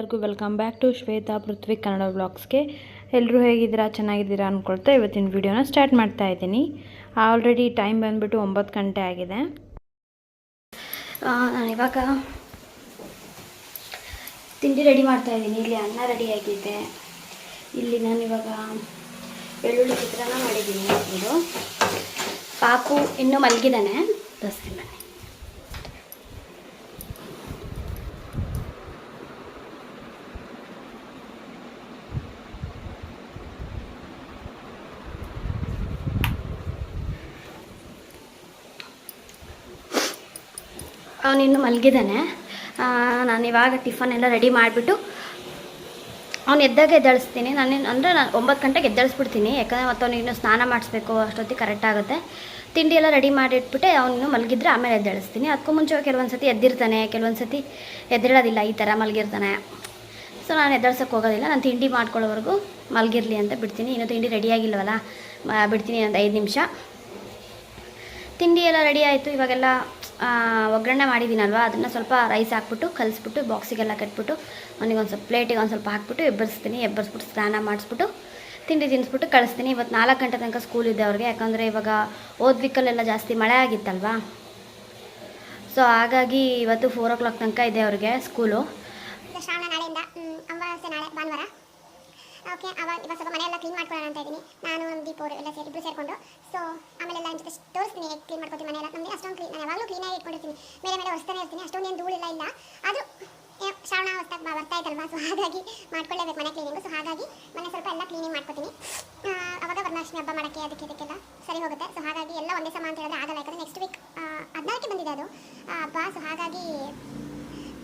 ಎಲ್ಲರಿಗೂ welcome back to Shweta ಪೃಥ್ವಿ ಕನ್ನಡ ವ್ಲಾಗ್ಸ್ಗೆ. ಎಲ್ಲರೂ ಹೇಗಿದ್ದೀರಾ, ಚೆನ್ನಾಗಿದ್ದೀರಾ ಅಂದ್ಕೊಳ್ತಾ ಇವತ್ತಿನ ವಿಡಿಯೋನ ಸ್ಟಾರ್ಟ್ ಮಾಡ್ತಾ ಇದ್ದೀನಿ. ಆಲ್ರೆಡಿ ಟೈಮ್ ಬಂದುಬಿಟ್ಟು 9 ಗಂಟೆ ಆಗಿದೆ. ನಾನಿವಾಗ ತಿಂಡಿ ರೆಡಿ ಮಾಡ್ತಾಯಿದ್ದೀನಿ. ಇಲ್ಲಿ ಅನ್ನ ರೆಡಿಯಾಗಿದೆ. ಇಲ್ಲಿ ನಾನಿವಾಗ ಬೆಳ್ಳುಳ್ಳಿ ಚಿತ್ರಾನ್ನ ಮಾಡಿದ್ದೀನಿ. ಇದು ಪಾಪು ಇನ್ನೂ ಮಲಗಿದ್ದಾನೆ. ತೋರಿಸ್ತೀನಿ ಬನ್ನಿ. ಅವನಿನ್ನು ಮಲಗಿದ್ದಾನೆ. ನಾನಿವಾಗ ಟಿಫನ್ ಎಲ್ಲ ರೆಡಿ ಮಾಡಿಬಿಟ್ಟು ಅವ್ನು ಎದ್ದಾಗ ಎದ್ದೇಳಿಸ್ತೀನಿ. ನಾನು 9 ಗಂಟೆಗೆ ಎದ್ದೇಳಿಸ್ಬಿಡ್ತೀನಿ. ಯಾಕಂದರೆ ಮತ್ತು ಅವನಿನ್ನು ಸ್ನಾನ ಮಾಡಿಸ್ಬೇಕು, ಅಷ್ಟೊತ್ತಿಗೆ ಕರೆಕ್ಟ್ ಆಗುತ್ತೆ. ತಿಂಡಿ ಎಲ್ಲ ರೆಡಿ ಮಾಡಿಟ್ಬಿಟ್ಟೆ ಅವನು ಮಲಗಿದ್ರೆ ಆಮೇಲೆ ಎದ್ದೇಳಿಸ್ತೀನಿ. ಅದಕ್ಕೂ ಮುಂಚೆ ಕೆಲವೊಂದು ಸತಿ ಎದ್ದಿರ್ತಾನೆ, ಕೆಲವೊಂದು ಸತಿ ಎದ್ದೇಳೋದಿಲ್ಲ, ಈ ಥರ ಮಲಗಿರ್ತಾನೆ. ಸೊ ನಾನು ಎದ್ದೇಳ್ಸೋಕ್ಕೆ ಹೋಗೋದಿಲ್ಲ. ನಾನು ತಿಂಡಿ ಮಾಡ್ಕೊಳ್ಳೋವರೆಗೂ ಮಲಗಿರಲಿ ಅಂತ ಬಿಡ್ತೀನಿ. ಇನ್ನೂ ತಿಂಡಿ ರೆಡಿಯಾಗಿಲ್ಲವಲ್ಲ, ಬಿಡ್ತೀನಿ ಒಂದು 5 ನಿಮಿಷ. ತಿಂಡಿ ಎಲ್ಲ ರೆಡಿ ಆಯಿತು. ಇವಾಗೆಲ್ಲ ಒಗ್ಗರಣೆ ಮಾಡಿದ್ದೀನಲ್ವ, ಅದನ್ನು ಸ್ವಲ್ಪ ರೈಸ್ ಹಾಕ್ಬಿಟ್ಟು ಕಲಿಸ್ಬಿಟ್ಟು ಬಾಕ್ಸಿಗೆಲ್ಲ ಕಟ್ಬಿಟ್ಟು ಅವನಿಗೆ ಸ್ವಲ್ಪ ಪ್ಲೇಟಿಗೆ ಒಂದು ಸ್ವಲ್ಪ ಹಾಕ್ಬಿಟ್ಟು ಎಬ್ಬರಿಸ್ಬಿಟ್ಟು ಸ್ನಾನ ಮಾಡಿಸ್ಬಿಟ್ಟು ತಿಂಡಿ ತಿನ್ನಿಸ್ಬಿಟ್ಟು ಕಳಿಸ್ತೀನಿ. ಇವತ್ತು 4 ಗಂಟೆ ತನಕ ಸ್ಕೂಲ್ ಇದೆ ಅವ್ರಿಗೆ. ಯಾಕಂದರೆ ಇವಾಗ ವೀಕಲ್ಲೆಲ್ಲ ಜಾಸ್ತಿ ಮಳೆ ಆಗಿತ್ತಲ್ವ. ಸೊ ಹಾಗಾಗಿ ಇವತ್ತು 4 o'clock ತನಕ ಇದೆ ಅವ್ರಿಗೆ ಸ್ಕೂಲು. ಶ್ರಾವಣ ನಾಳೆಯಿಂದ ಅಮಾವಾಸ್ಯೆ ನಾಳೆ ಭಾನುವಾರ. ಓಕೆ, ಇವಾಗ ಸ್ವಲ್ಪ ಮನೆಯೆಲ್ಲ ಕ್ಲೀನ್ ಮಾಡ್ಕೊಳ್ಳೋಣ ಅಂತ ಇದ್ದೀನಿ. ನಾನು ದೀಪ ಅವರು ಎಲ್ಲ ಇಬ್ಬರು ಸೇರಿಕೊಂಡು. ಸೊ ಆಮೇಲೆಲ್ಲ ನಿಮ್ಮ ಜೊತೆ ತೋರಿಸ್ತೀನಿ ಹೇಗೆ ಕ್ಲೀನ್ ಮಾಡ್ಕೊತೀನಿ ಮನೆಯೆಲ್ಲ. ನಮಗೆ ಅಷ್ಟೊಂದು ನಾನು ಯಾವಾಗಲೂ ಕ್ಲೀನಾಗಿ ಇಟ್ಕೊಂಡಿರ್ತೀನಿ. ಮೇಲೆ ಒರೆಸ್ತಾನೆ ಇರ್ತೀನಿ. ಅಷ್ಟೊಂದು ಏನು ಧೂಳಿಲ್ಲ ಇಲ್ಲ. ಅದು ಶ್ರಾವಣ ಹೊಸ್ತಾಗಿ ಬರ್ತಾ ಇದ್ದಲ್ವಾ, ಸೊ ಹಾಗಾಗಿ ಮಾಡ್ಕೊಳ್ಳೇಬೇಕು ಮನೆ ಕ್ಲೀನಿಂಗು. ಸೊ ಹಾಗಾಗಿ ಮನೆ ಸ್ವಲ್ಪ ಎಲ್ಲ ಕ್ಲೀನಿಂಗ್ ಮಾಡ್ಕೊತೀನಿ. ಅವಾಗ ವರಮಹಾಲಕ್ಷ್ಮಿ ಹಬ್ಬ ಮಾಡೋಕ್ಕೆ ಅದಕ್ಕೆಲ್ಲ ಸರಿ ಹೋಗುತ್ತೆ. ಸೊ ಹಾಗಾಗಿ ಎಲ್ಲ ಒಂದೇ ಸಮ ಅಂತ ಹೇಳಿದ್ರೆ ಆಗಲ್ಲ. ಯಾಕಂದರೆ ನೆಕ್ಸ್ಟ್ ವೀಕ್ 14ಕ್ಕೆ ಬಂದಿದೆ ಅದು ಹಬ್ಬ. ಸೊ ಹಾಗಾಗಿ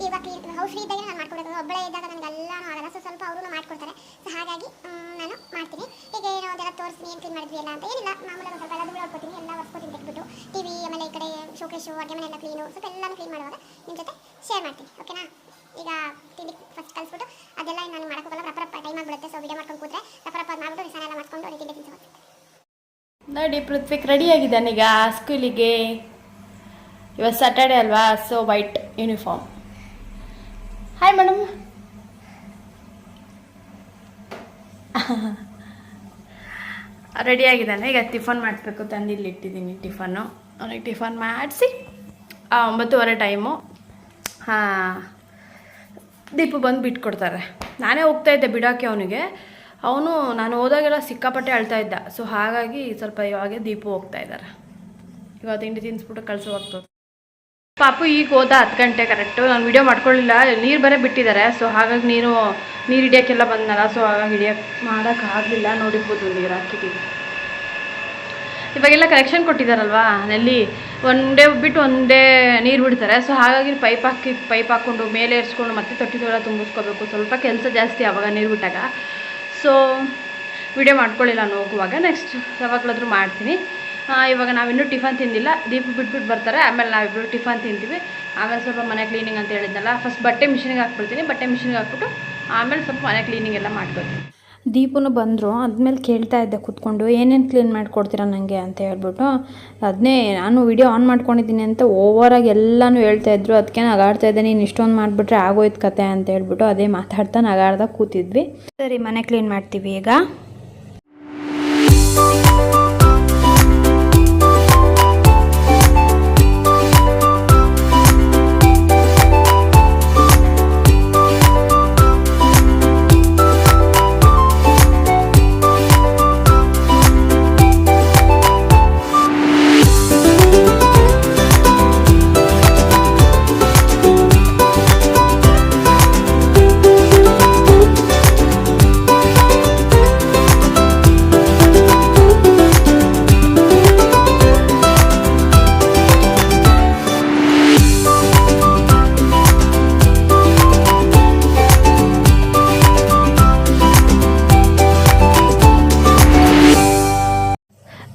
ಇವಾಗ ಹೌಸ್ ಫ್ರೀ ಇದ್ದಾಗ ನಾನು ಮಾಡ್ಕೊಬೇಕು. ಒಬ್ಬಳೇ ಇದ್ದಾಗ ನನಗೆ ಎಲ್ಲನೂ ಆಗಲ್ಲ. ಸೊ ಸ್ವಲ್ಪ ಅವರು ಮಾಡ್ಕೊಡ್ತಾರೆ. ಸೊ ಹಾಗಾಗಿ ನಾನು ಮಾಡ್ತೀನಿ. ಈಗ ಏನೋ ಒಂದೆಲ್ಲ ತೋರಿಸ್ತೀನಿ, ಏನು ಕ್ಲೀನ್ ಮಾಡಿದ್ವಿ ಎಲ್ಲ ಅಂತ. ಏನಿಲ್ಲ, ಮಾಮೂಲಾಗಿ ಸ್ವಲ್ಪ ಎಲ್ಲ ಧೂಳು ಹೊಡ್ಕೊತೀನಿ, ಎಲ್ಲ ಒರೆಸ್ಕೊತೀನಿ ತೆಗೆದ್ಬಿಟ್ಟು. ಟಿವಿ ಆಮೇಲೆ ಈ ಕಡೆ ಶೋಕೇಶು ಅಡುಗೆ ಮನೆ ಎಲ್ಲ ಕ್ಲೀನು ಸ್ವಲ್ಪ ಎಲ್ಲನೂ ಕ್ಲೀನ್ ಮಾಡುವಾಗ ನಿಮ್ಮ ಜೊತೆ ಶೇರ್ ಮಾಡ್ತೀನಿ. ಓಕೆನಾ? ಈಗ ತಿಂಡಿ ಫಸ್ಟ್ ಕಲಿಸ್ಬಿಟ್ಟು ಅದೆಲ್ಲ ನಾನು ಮಾಡೋಕ್ಕೋಗಲ್ಲ, ರಪ್ಪ ಟೈಮ್ ಆಗಿಬಿಡುತ್ತೆ. ಸೊ ವಿಡಿಯೋ ಮಾಡ್ಕೊಂಡು ಕೂತ್ರೆ ರಪ್ಪ ಮಾಡಿಬಿಟ್ಟು ರಿಸಾನ ಎಲ್ಲ ಮಾಡ್ಕೊಂಡು ಅವ್ರಿಗೆ ತಿಂಡಿ ತಿನ್ನಿಸಿ ನೋಡಿ. ಪೃಥ್ವಿಕ್ ರೆಡಿಯಾಗಿದ್ದಾನೀಗ ಸ್ಕೂಲಿಗೆ. ಇವತ್ತು ಸ್ಯಾಟರ್ಡೆ ಅಲ್ವಾ, so white uniform. Hi madam. ರೆಡಿಯಾಗಿದ್ದಾನೆ. ಈಗ ಟಿಫನ್ ಮಾಡಿಸ್ಬೇಕು, ತಂದಿಲ್ಲಿ ಇಟ್ಟಿದ್ದೀನಿ ಟಿಫನ್ನು. ಅವನಿಗೆ ಟಿಫನ್ ಮಾಡಿಸಿ 9:30 ಟೈಮು. ದೀಪು ಬಂದು ಬಿಟ್ಕೊಡ್ತಾರೆ. ನಾನೇ ಹೋಗ್ತಾಯಿದ್ದೆ ಬಿಡೋಕ್ಕೆ ಅವನಿಗೆ. ಅವನು ನಾನು ಹೋದಾಗೆಲ್ಲ ಸಿಕ್ಕಾಪಟ್ಟೆ ಅಳ್ತಾ ಇದ್ದ. ಸೊ ಹಾಗಾಗಿ ಸ್ವಲ್ಪ ಇವಾಗ ದೀಪು ಹೋಗ್ತಾ ಇದ್ದಾರೆ. ಇವಾಗ ತಿಂಡಿ ತಿನ್ನಿಸ್ಬಿಟ್ಟು ಕಳಿಸೋ ಹೋಗ್ತದೆ. ಪಾಪು ಈಗ ಹೋದ 10 ಗಂಟೆ ಕರೆಕ್ಟು. ನಾನು ವಿಡಿಯೋ ಮಾಡ್ಕೊಳ್ಳಿಲ್ಲ, ನೀರು ಬರೇ ಬಿಟ್ಟಿದ್ದಾರೆ. ಸೊ ಹಾಗಾಗಿ ನೀರು ಹಿಡಿಯೋಕ್ಕೆಲ್ಲ ಬಂದನಲ್ಲ, ಸೊ ಹಾಗಾಗಿ ಮಾಡೋಕ್ಕಾಗಲಿಲ್ಲ. ನೋಡಿರ್ಬೋದು, ನೀರು ಹಾಕಿದ್ದೀವಿ. ಇವಾಗೆಲ್ಲ ಕಲೆಕ್ಷನ್ ಕೊಟ್ಟಿದ್ದಾರಲ್ವಾ ನಲ್ಲಿ, ಒಂದೇ ಬಿಟ್ಟು ಒಂದೇ ನೀರು ಬಿಡ್ತಾರೆ. ಸೊ ಹಾಗಾಗಿ ಪೈಪ್ ಹಾಕ್ಕೊಂಡು ಮೇಲೆ ಏರಿಸ್ಕೊಂಡು ಮತ್ತೆ ತೊಟ್ಟಿದೆಲ್ಲ ತುಂಬಿಸ್ಕೋಬೇಕು. ಸ್ವಲ್ಪ ಕೆಲಸ ಜಾಸ್ತಿ ಆವಾಗ ನೀರು ಬಿಟ್ಟಾಗ. ಸೊ ವಿಡಿಯೋ ಮಾಡ್ಕೊಳ್ಳಿಲ್ಲ ನಾನು ಹೋಗುವಾಗ. ನೆಕ್ಸ್ಟ್ ಯಾವಾಗಲಾದರೂ ಮಾಡ್ತೀನಿ. ಇವಾಗ ನಾವಿನ್ನೂ ಟಿಫನ್ ತಿಂದಿಲ್ಲ. ದೀಪ ಬಿಟ್ಬಿಟ್ಟು ಬರ್ತಾರೆ, ಆಮೇಲೆ ನಾವಿಬ್ಬರು ಟಿಫನ್ ತಿಂತೀವಿ. ಆಮೇಲೆ ಸ್ವಲ್ಪ ಮನೆ ಕ್ಲೀನಿಂಗ್ ಅಂತ ಹೇಳಿದ್ನಲ್ಲ, ಫಸ್ಟ್ ಬಟ್ಟೆ ಮಿಷಿನ್ಗೆ ಹಾಕ್ಬಿಡ್ತೀನಿ. ಬಟ್ಟೆ ಮಿಷಿನ್ಗೆ ಹಾಕ್ಬಿಟ್ಟು ಆಮೇಲೆ ಸ್ವಲ್ಪ ಮನೆ ಕ್ಲೀನಿಂಗ್ ಎಲ್ಲ ಮಾಡ್ಕೊತೀನಿ. ದೀಪನು ಬಂದರು. ಆದಮೇಲೆ ಕೇಳ್ತಾ ಇದ್ದೆ ಕೂತ್ಕೊಂಡು, ಏನೇನು ಕ್ಲೀನ್ ಮಾಡಿಕೊಡ್ತೀರಾ ನನಗೆ ಅಂತ ಹೇಳ್ಬಿಟ್ಟು. ಅದನ್ನೇ ನಾನು ವಿಡಿಯೋ ಆನ್ ಮಾಡ್ಕೊಂಡಿದ್ದೀನಿ ಅಂತ ಓವರಾಗಿ ಎಲ್ಲನೂ ಹೇಳ್ತಾಯಿದ್ರು. ಅದಕ್ಕೆ ನಗಾಡ್ತಾ ಇದ್ದೆ, ನೀನು ಇಷ್ಟೊಂದು ಮಾಡಿಬಿಟ್ರೆ ಆಗೋಯ್ತು ಕತೆ ಅಂತ ಹೇಳ್ಬಿಟ್ಟು ಅದೇ ಮಾತಾಡ್ತಾ ನಗಾಡ್ದಾಗ ಕೂತಿದ್ವಿ. ಸರಿ, ಮನೆ ಕ್ಲೀನ್ ಮಾಡ್ತೀವಿ ಈಗ.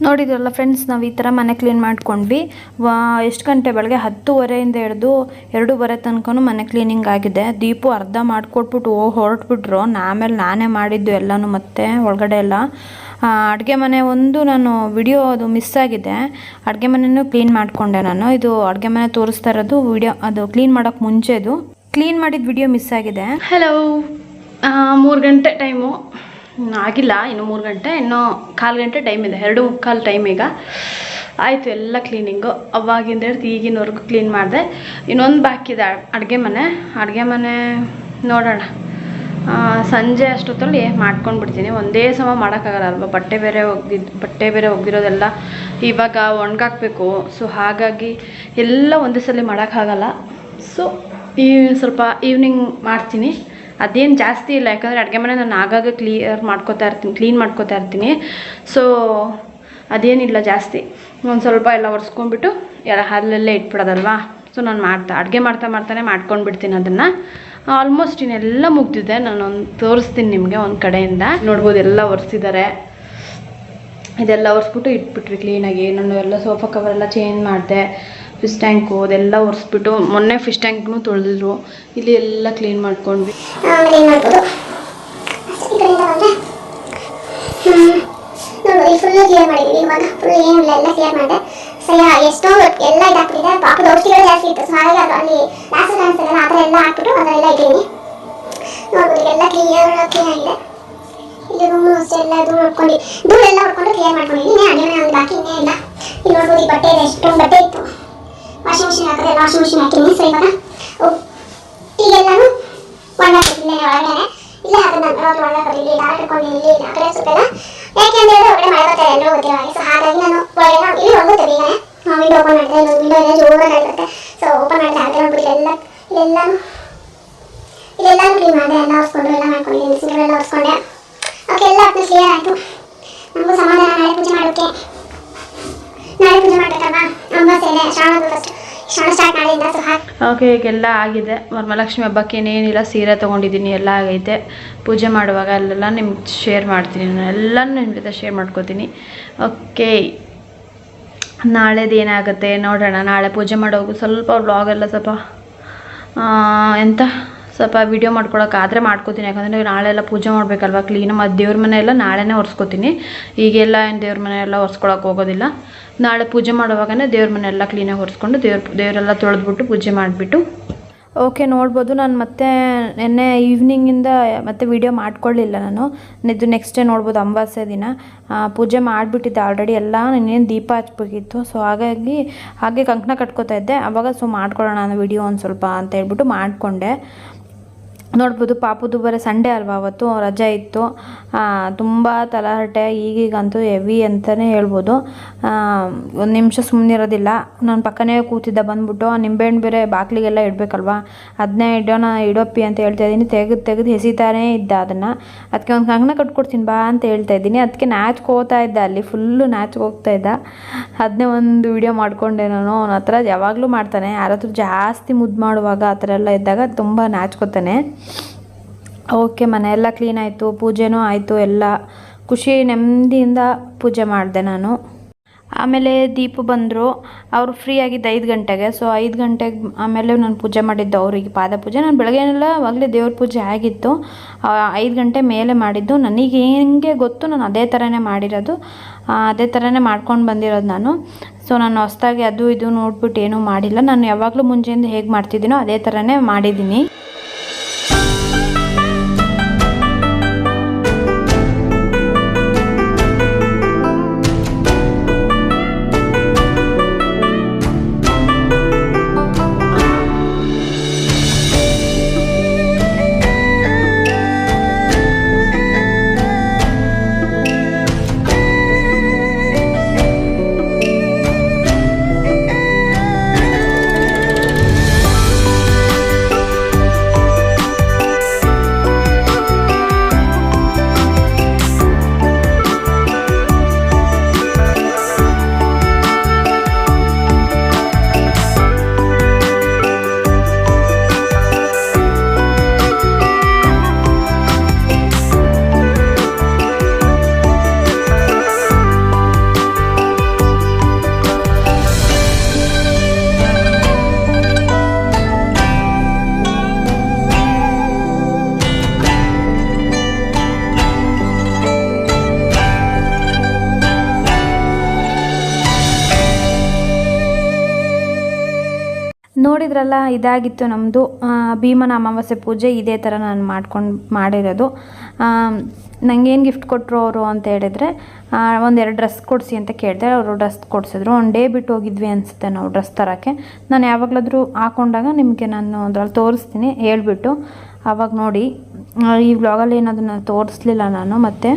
ನೋಡಿದ್ರಲ್ಲ ಫ್ರೆಂಡ್ಸ್, ನಾವು ಈ ಥರ ಮನೆ ಕ್ಲೀನ್ ಮಾಡ್ಕೊಂಡ್ವಿ. ಎಷ್ಟು ಗಂಟೆ ಬೆಳಗ್ಗೆ 10:30 ಹಿಡಿದು 2:30 ತನಕ ಮನೆ ಕ್ಲೀನಿಂಗ್ ಆಗಿದೆ. ದೀಪು ಅರ್ಧ ಮಾಡಿಕೊಟ್ಬಿಟ್ಟು ಹೊರಟ್ಬಿಟ್ರು. ಆಮೇಲೆ ನಾನೇ ಮಾಡಿದ್ದು ಎಲ್ಲನೂ. ಮತ್ತೆ ಒಳಗಡೆ ಎಲ್ಲ ಅಡುಗೆ ಮನೆ ಒಂದು ನಾನು ವಿಡಿಯೋ ಅದು ಮಿಸ್ ಆಗಿದೆ. ಅಡುಗೆ ಮನೆಯೂ ಕ್ಲೀನ್ ಮಾಡಿಕೊಂಡೆ ನಾನು. ಇದು ಅಡುಗೆ ಮನೆ ತೋರಿಸ್ತಾ ಇರೋದು ವಿಡಿಯೋ, ಅದು ಕ್ಲೀನ್ ಮಾಡೋಕ್ಕೆ ಮುಂಚೆದು. ಕ್ಲೀನ್ ಮಾಡಿದ ವಿಡಿಯೋ ಮಿಸ್ ಆಗಿದೆ. ಹಲೋ, 3 ಗಂಟೆ ಟೈಮು ಆಗಿಲ್ಲ, ಇನ್ನು 3 ಗಂಟೆ, ಇನ್ನೂ 1/4 ಗಂಟೆ ಟೈಮ್ ಇದೆ, 2:45 ಟೈಮ್ ಈಗ ಆಯಿತು ಎಲ್ಲ ಕ್ಲೀನಿಂಗು. ಅವಾಗಿಂದ ಹಿಡ್ದು ಈಗಿನವರೆಗೂ ಕ್ಲೀನ್ ಮಾಡಿದೆ. ಇನ್ನೊಂದು ಬಾಕಿ ಇದೆ ಅಡುಗೆ ಮನೆ ನೋಡೋಣ, ಸಂಜೆ ಅಷ್ಟೊತ್ತಲ್ಲಿ ಮಾಡ್ಕೊಂಡು ಬಿಡ್ತೀನಿ. ಒಂದೇ ಸಮ ಮಾಡೋಕ್ಕಾಗಲ್ಲ ಅಲ್ವಾ, ಬಟ್ಟೆ ಬೇರೆ ಒಗ್ದಿರೋದೆಲ್ಲ ಇವಾಗ ಒಣಗಾಕಬೇಕು. ಸೊ ಹಾಗಾಗಿ ಎಲ್ಲ ಒಂದೇ ಸಲ ಮಾಡೋಕ್ಕಾಗಲ್ಲ. ಸೊ ಸ್ವಲ್ಪ ಈವ್ನಿಂಗ್ ಮಾಡ್ತೀನಿ. ಅದೇನು ಜಾಸ್ತಿ ಇಲ್ಲ, ಯಾಕಂದರೆ ಅಡುಗೆ ಮನೆ ನಾನು ಆಗಾಗ ಕ್ಲೀನ್ ಮಾಡ್ಕೋತಾ ಇರ್ತೀನಿ. ಸೊ ಅದೇನಿಲ್ಲ ಜಾಸ್ತಿ, ಒಂದು ಸ್ವಲ್ಪ ಎಲ್ಲ ಒರೆಸ್ಕೊಂಡ್ಬಿಟ್ಟು ಎಲ್ಲ ಅಲ್ಲಲ್ಲೇ ಇಟ್ಬಿಡೋದಲ್ವಾ. ಸೊ ನಾನು ಅಡುಗೆ ಮಾಡ್ತಾನೆ ಮಾಡ್ಕೊಂಡು ಬಿಡ್ತೀನಿ ಅದನ್ನು. ಆಲ್ಮೋಸ್ಟ್ ಇನ್ನೆಲ್ಲ ಮುಗ್ದಿದೆ. ನಾನು ತೋರಿಸ್ತೀನಿ ನಿಮಗೆ ಒಂದು ಕಡೆಯಿಂದ. ನೋಡ್ಬೋದು ಎಲ್ಲ ಒರೆಸಿದ್ದಾರೆ. ಇದೆಲ್ಲ ಒರೆಸ್ಬಿಟ್ಟು ಇಟ್ಬಿಟ್ರಿ ಕ್ಲೀನಾಗಿ. ನಾನು ಎಲ್ಲ ಸೋಫಾ ಕವರೆಲ್ಲ ಚೇಂಜ್ ಮಾಡಿದೆ. ಫಿಶ್ ಟ್ಯಾಂಕು ಅದೆಲ್ಲ ಒರೆಸ್ಬಿಟ್ಟು, ಮೊನ್ನೆ ಫಿಶ್ ಟ್ಯಾಂಕ್ನು ತೊಳೆದಿದ್ರು. ಇಲ್ಲಿ ಎಲ್ಲ ಕ್ಲೀನ್ ಮಾಡ್ಕೊಂಡ್ವಿ. ಫುಲ್ ಕ್ಲಿಯರ್ ಮಾಡಿದ್ವಿ. ಇವಾಗ ಫುಲ್ ಏನಿಲ್ಲ, ಎಲ್ಲ ಕ್ಲಿಯರ್ ಮಾಡಿದೆ. ಎಷ್ಟೋ ಎಲ್ಲ ಇದಾಗ್ಬಿಟ್ಟಿದೆ. ಪಾಪದ ಔಷಧಿಗಳು ಜಾಸ್ತಿ ಇತ್ತು. ಸೊ ಹಾಗಾಗಿ ಅದು ಅಲ್ಲಿ ಲಾಸ್ಟ್ ಕಾಣಿಸ್ತಲ್ಲ, ಆ ಥರ ಎಲ್ಲ ಹಾಕ್ಬಿಟ್ಟು ಅದನ್ನೆಲ್ಲ ಇದ್ದೀನಿ. ನೋಡ್ಬೋದು ಎಲ್ಲ ಕ್ಲಿಯರ್ ಆಗಿದೆ. ಇಲ್ಲಿ ರೂಮು ಅಷ್ಟೇ ಎಲ್ಲ ಧೂಳೆಲ್ಲ ಹೊಡ್ಕೊಂಡು ಕ್ಲಿಯರ್ ಮಾಡ್ಕೊಂಡಿದ್ದೀನಿ. ಅಡುಗೆ ಮನೆ ಒಂದು ಬಾಕಿ ಇನ್ನೇ ಇಲ್ಲ. ಇಲ್ಲಿ ನೋಡ್ಬೋದು ಈ ಬಟ್ಟೆ ಇದೆ, ಎಷ್ಟೊಂದು ಬಟ್ಟೆ ಇತ್ತು. ವಾಷಿಂಗ್ ಮಿಷಿನ್ ಹಾಕಿದೆ, ವಾಷಿಂಗ್ ಮಿಷಿನ್ ಹಾಕಿದ್ದೀನಿ. ಸೊ ಇವಾಗ ಈಗೆಲ್ಲನೂ ಒಣಗಾಕಿದ್ದೀನಿ ಒಳಗಡೆ. ಇಲ್ಲೇ ಹಾಕಿದ ನಾನು ಒಣಗಾಕೋದು ಇಲ್ಲಿ ದಾರ ಇಟ್ಕೊಂಡಿದ್ದೀನಿ. ಇಲ್ಲಿ ಆ ಕಡೆ ಸ್ವಲ್ಪ ಎಲ್ಲ ಯಾಕೆ ಅಂತ ಹೇಳಿದ್ರೆ ಒಳಗಡೆ ಮಳೆ ಬರ್ತಾರೆ ಎಲ್ಲರೂ ಗೊತ್ತಿರೋ ಹಾಗೆ. ಸೊ ಹಾಗಾಗಿ ನಾನು ಒಳಗಡೆ ಇಲ್ಲಿ ಒಣಗುತ್ತೆ ಬೇಗನೆ. ವಿಂಡೋ ಓಪನ್ ಮಾಡಿದ್ರೆ ಇನ್ನೊಂದು ವಿಂಡೋ ಇದೆ, ಜೋರಾಗಿ ಆಗಿರುತ್ತೆ. ಸೊ ಓಪನ್ ಮಾಡಿದ್ರೆ ಹಾಗೆ ನೋಡ್ಬಿಟ್ಟು ಇಲ್ಲೆಲ್ಲನೂ ಕ್ಲೀನ್ ಮಾಡಿದೆ. ಎಲ್ಲ ಒರೆಸ್ಕೊಂಡು ಎಲ್ಲ ಮಾಡ್ಕೊಂಡಿದ್ದೀನಿ. ಸಿಂಗಳೆಲ್ಲ ಒರೆಸ್ಕೊಂಡೆ. ಓಕೆ, ಎಲ್ಲ ಹೊತ್ತು ಕ್ಲಿಯರ್ ಆಯಿತು. ನಮಗೂ ಸಮಾಧಾನ. ನಾಳೆ ಪೂಜೆ ಮಾಡಬೇಕಲ್ವಾ, ಅಮಾವಾಸ್ಯೆ ಇದೆ, ಶ್ರಾವಣ ಸ್ಟಾರ್ಟ್ ಮಾಡಿದ್ದ. ಸೊ ಹಾಗೆ ಓಕೆ, ಈಗೆಲ್ಲ ಆಗಿದೆ. ವರಮಹಾಲಕ್ಷ್ಮಿ ಹಬ್ಬಕ್ಕೆ ಏನೇನಿಲ್ಲ, ಸೀರೆ ತೊಗೊಂಡಿದ್ದೀನಿ, ಎಲ್ಲ ಆಗೈತೆ. ಪೂಜೆ ಮಾಡುವಾಗ ಅಲ್ಲೆಲ್ಲ ನಿಮ್ಗೆ ಶೇರ್ ಮಾಡ್ತೀನಿ. ನಾನು ಎಲ್ಲನೂ ನಿಮ್ಮ ಜೊತೆ ಶೇರ್ ಮಾಡ್ಕೋತೀನಿ. ಓಕೆ, ನಾಳೆದು ಏನಾಗುತ್ತೆ ನೋಡೋಣ. ನಾಳೆ ಪೂಜೆ ಮಾಡೋದು ಸ್ವಲ್ಪ ವ್ಲಾಗೆಲ್ಲ ಸ್ವಲ್ಪ ವೀಡಿಯೋ ಮಾಡ್ಕೊಳಕ್ಕಾದರೆ ಮಾಡ್ಕೋತೀನಿ. ಯಾಕಂದರೆ ನಾಳೆಲ್ಲ ಪೂಜೆ ಮಾಡಬೇಕಲ್ವ, ಕ್ಲೀನ್ ಮತ್ತು ದೇವ್ರ ಮನೆ ಎಲ್ಲ ನಾಳೆನೇ ಒರೆಸ್ಕೋತೀನಿ. ಈಗೆಲ್ಲ ಏನು ದೇವ್ರ ಮನೆ ಎಲ್ಲ ಒರೆಸ್ಕೊಳಕ್ಕೆ ಹೋಗೋದಿಲ್ಲ. ನಾಳೆ ಪೂಜೆ ಮಾಡುವಾಗನೇ ದೇವ್ರ ಮನೆ ಎಲ್ಲ ಕ್ಲೀನಾಗಿ ಒರೆಸ್ಕೊಂಡು ದೇವರೆಲ್ಲ ತೊಳೆದ್ಬಿಟ್ಟು ಪೂಜೆ ಮಾಡಿಬಿಟ್ಟು. ಓಕೆ, ನೋಡ್ಬೋದು. ನಾನು ಮತ್ತೆ ನಿನ್ನೆ ಈವ್ನಿಂಗಿಂದ ಮತ್ತೆ ವೀಡಿಯೋ ಮಾಡ್ಕೊಳ್ಳಿಲ್ಲ ನಾನು. ಇದು ನೆಕ್ಸ್ಟ್ ಡೇ ನೋಡ್ಬೋದು, ಅಮಾವಾಸ್ಯೆ ದಿನ ಪೂಜೆ ಮಾಡಿಬಿಟ್ಟಿದ್ದೆ ಆಲ್ರೆಡಿ ಎಲ್ಲ. ಇನ್ನೇನು ದೀಪ ಹಚ್ಬೇಕಿತ್ತು. ಸೊ ಹಾಗೆ ಕಂಕಣ ಕಟ್ಕೋತಾ ಇದ್ದೆ ಆವಾಗ. ಸೊ ಮಾಡ್ಕೊಳ್ಳೋಣ ನಾನು ವೀಡಿಯೋ ಒಂದು ಸ್ವಲ್ಪ ಅಂತ ಹೇಳ್ಬಿಟ್ಟು ಮಾಡಿಕೊಂಡೆ. ನೋಡ್ಬೋದು, ಪಾಪುದು ಬರೀ ಸಂಡೇ ಅಲ್ವಾ, ಅವತ್ತು ರಜೆ ಇತ್ತು. ತುಂಬ ತಲಹರಟೆ, ಈಗೀಗಂತೂ ಹೆವಿ ಅಂತಲೇ ಹೇಳ್ಬೋದು. ಒಂದು ನಿಮಿಷ ಸುಮ್ಮನಿರೋದಿಲ್ಲ. ನಾನು ಪಕ್ಕನೇ ಕೂತಿದ್ದ ಬಂದ್ಬಿಟ್ಟು. ಆ ನಿಂಬೆಹಣ್ಣು ಬೇರೆ ಬಾಗಿಲಿಗೆಲ್ಲ ಇಡಬೇಕಲ್ವಾ, ಅದನ್ನೇ ಇಡೋಪ್ಪಿ ಅಂತ ಹೇಳ್ತಾ ಇದ್ದೀನಿ. ತೆಗೆದು ಎಸಿತಾನೇ ಇದ್ದ ಅದನ್ನು. ಅದಕ್ಕೆ ಒಂದು ಕಂಕಣ ಕಟ್ಕೊಡ್ತೀನಿ ಬಾ ಅಂತ ಹೇಳ್ತಾ ಇದ್ದೀನಿ. ಅದಕ್ಕೆ ನಾಚ್ಕೋತಾ ಇದ್ದ, ಅಲ್ಲಿ ಫುಲ್ಲು ನಾಚ್ಕೋಗ್ತಾ ಇದ್ದ. ಅದನ್ನೇ ಒಂದು ವಿಡಿಯೋ ಮಾಡಿಕೊಂಡೆ ನಾನು. ಅವನ ಹತ್ರ ಯಾವಾಗಲೂ ಮಾಡ್ತಾನೆ, ಯಾರತ್ರ ಜಾಸ್ತಿ ಮುದ್ದು ಮಾಡುವಾಗ ಆ ಥರ ಎಲ್ಲ ಇದ್ದಾಗ ತುಂಬ ನಾಚ್ಕೋತಾನೆ. ಓಕೆ, ಮನೆಯೆಲ್ಲ ಕ್ಲೀನ್ ಆಯಿತು, ಪೂಜೆನೂ ಆಯಿತು. ಎಲ್ಲ ಖುಷಿ ನೆಮ್ಮದಿಯಿಂದ ಪೂಜೆ ಮಾಡಿದೆ ನಾನು. ಆಮೇಲೆ ದೀಪು ಬಂದರು. ಅವರು ಫ್ರೀ ಆಗಿದ್ದು 5 ಗಂಟೆಗೆ. ಸೊ 5 ಗಂಟೆಗೆ ಆಮೇಲೆ ನಾನು ಪೂಜೆ ಮಾಡಿದ್ದು ಅವರಿಗೆ, ಪಾದ ಪೂಜೆ. ನಾನು ಬೆಳಗ್ಗೆನೆಲ್ಲ ಆಗಲೇ ದೇವ್ರ ಪೂಜೆ ಆಗಿತ್ತು. 5 ಗಂಟೆ ಮೇಲೆ ಮಾಡಿದ್ದು. ನನಗೆ ಹೆಂಗೆ ಗೊತ್ತು, ನಾನು ಅದೇ ಥರನೇ ಮಾಡಿರೋದು, ಅದೇ ಥರನೇ ಮಾಡ್ಕೊಂಡು ಬಂದಿರೋದು ನಾನು. ಸೊ ನಾನು ಹೊಸ್ದಾಗಿ ಅದು ಇದು ನೋಡ್ಬಿಟ್ಟು ಏನೂ ಮಾಡಿಲ್ಲ. ನಾನು ಯಾವಾಗಲೂ ಮುಂಚೆಯಿಂದ ಹೇಗೆ ಮಾಡ್ತಿದ್ದೀನೋ ಅದೇ ಥರನೇ ಮಾಡಿದ್ದೀನಿ. ನೋಡಿದ್ರಲ್ಲ, ಇದಾಗಿತ್ತು ನಮ್ಮದು ಭೀಮನ ಅಮಾವಾಸ್ಯೆ ಪೂಜೆ. ಇದೇ ಥರ ನಾನು ಮಾಡಿರೋದು. ನನಗೇನು ಗಿಫ್ಟ್ ಕೊಟ್ಟರು ಅವರು ಅಂತ ಹೇಳಿದರೆ, ಒಂದೆರಡು ಡ್ರೆಸ್ ಕೊಡಿಸಿ ಅಂತ ಕೇಳಿದೆ. ಅವರು ಡ್ರೆಸ್ ಕೊಡಿಸಿದ್ರು. ಒಂದು ಡೇ ಬಿಟ್ಟು ಹೋಗಿದ್ವಿ ಅನಿಸುತ್ತೆ ನಾವು ಡ್ರೆಸ್ ತರೋಕ್ಕೆ. ನಾನು ಯಾವಾಗಲಾದರೂ ಹಾಕೊಂಡಾಗ ನಿಮಗೆ ನಾನು ಅದ್ರಲ್ಲಿ ತೋರಿಸ್ತೀನಿ ಹೇಳ್ಬಿಟ್ಟು, ಆವಾಗ ನೋಡಿ. ಈ ವ್ಲಾಗಲ್ಲಿ ಏನು ಅದನ್ನು ತೋರಿಸ್ಲಿಲ್ಲ ನಾನು ಮತ್ತೆ.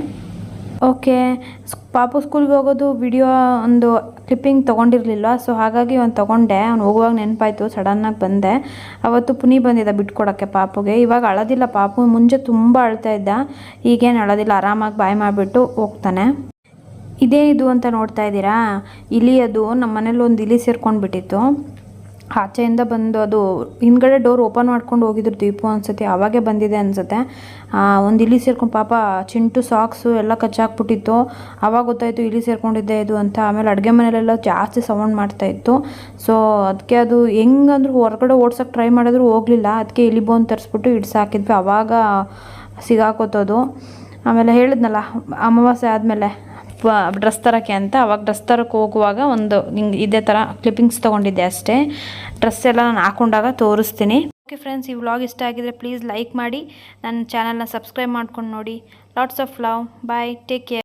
ಓಕೆ, ಪಾಪು ಸ್ಕೂಲ್ಗೆ ಹೋಗೋದು ವಿಡಿಯೋ ಒಂದು ಕ್ಲಿಪ್ಪಿಂಗ್ ತೊಗೊಂಡಿರಲಿಲ್ಲ. ಸೊ ಹಾಗಾಗಿ ಒಂದು ತೊಗೊಂಡೆ. ಅವ್ನು ಹೋಗುವಾಗ ನೆನಪಾಯಿತು, ಸಡನ್ನಾಗಿ ಬಂದೆ. ಅವತ್ತು ಪುನಿ ಬಂದಿದ್ದ ಬಿಟ್ಕೊಡೋಕ್ಕೆ ಪಾಪುಗೆ. ಇವಾಗ ಅಳೋದಿಲ್ಲ ಪಾಪು. ಮುಂಚೆ ತುಂಬ ಅಳ್ತಾ ಇದ್ದ, ಈಗೇನು ಅಳೋದಿಲ್ಲ, ಆರಾಮಾಗಿ ಬಾಯ್ ಮಾಡಿಬಿಟ್ಟು ಹೋಗ್ತಾನೆ. ಇದೇನಿದು ಅಂತ ನೋಡ್ತಾ ಇದ್ದೀರಾ, ಇಲಿ. ಅದು ನಮ್ಮ ಮನೇಲಿ ಒಂದು ಇಲಿ ಸೇರ್ಕೊಂಡು ಬಿಟ್ಟಿತ್ತು. ಆಚೆಯಿಂದ ಬಂದು ಅದು ಹಿಂದ್ಗಡೆ ಡೋರ್ ಓಪನ್ ಮಾಡ್ಕೊಂಡು ಹೋಗಿದ್ರು ದೀಪು ಅನ್ಸುತ್ತೆ, ಆವಾಗೇ ಬಂದಿದೆ ಅನಿಸುತ್ತೆ. ಒಂದು ಇಲಿ ಸೇರ್ಕೊಂಡು ಪಾಪ ಚಿಂಟು ಸಾಕ್ಸು ಎಲ್ಲ ಕಚ್ಚಾಕ್ಬಿಟ್ಟಿತ್ತು. ಆವಾಗ ಗೊತ್ತಾಯಿತು ಇಲಿ ಸೇರ್ಕೊಂಡಿದ್ದೆ ಇದು ಅಂತ. ಆಮೇಲೆ ಅಡುಗೆ ಮನೆಯಲ್ಲೆಲ್ಲ ಜಾಸ್ತಿ ಸೌಂಡ್ ಮಾಡ್ತಾಯಿತ್ತು. ಸೊ ಅದಕ್ಕೆ ಅದು ಹೆಂಗಂದ್ರೂ ಹೊರಗಡೆ ಓಡ್ಸೋಕ್ಕೆ ಟ್ರೈ ಮಾಡಿದ್ರು ಹೋಗಲಿಲ್ಲ. ಅದಕ್ಕೆ ಇಲಿ ಬೋನ್ ತರಿಸ್ಬಿಟ್ಟು ಇಡ್ಸಾಕಿದ್ವಿ. ಆವಾಗ ಸಿಗಾಕೋತದು. ಆಮೇಲೆ ಹೇಳಿದ್ನಲ್ಲ, ಅಮಾವಾಸ್ಯೆ ಆದಮೇಲೆ ಡ್ರೆಸ್ ತರೋಕ್ಕೆ ಅಂತ. ಅವಾಗ ಡ್ರೆಸ್ ತರೋಕ್ಕೆ ಹೋಗುವಾಗ ಒಂದು ಹಿಂಗೆ ಇದೇ ಥರ ಕ್ಲಿಪ್ಪಿಂಗ್ಸ್ ತೊಗೊಂಡಿದ್ದೆ ಅಷ್ಟೇ. ಡ್ರೆಸ್ ಎಲ್ಲ ನಾನು ಹಾಕೊಂಡಾಗ ತೋರಿಸ್ತೀನಿ. ಓಕೆ ಫ್ರೆಂಡ್ಸ್, ಈ ವ್ಲಾಗ್ ಇಷ್ಟ ಆಗಿದರೆ ಪ್ಲೀಸ್ ಲೈಕ್ ಮಾಡಿ, ನನ್ನ ಚಾನಲ್ನ ಸಬ್ಸ್ಕ್ರೈಬ್ ಮಾಡ್ಕೊಂಡು ನೋಡಿ. Lots of love. Bye, take care.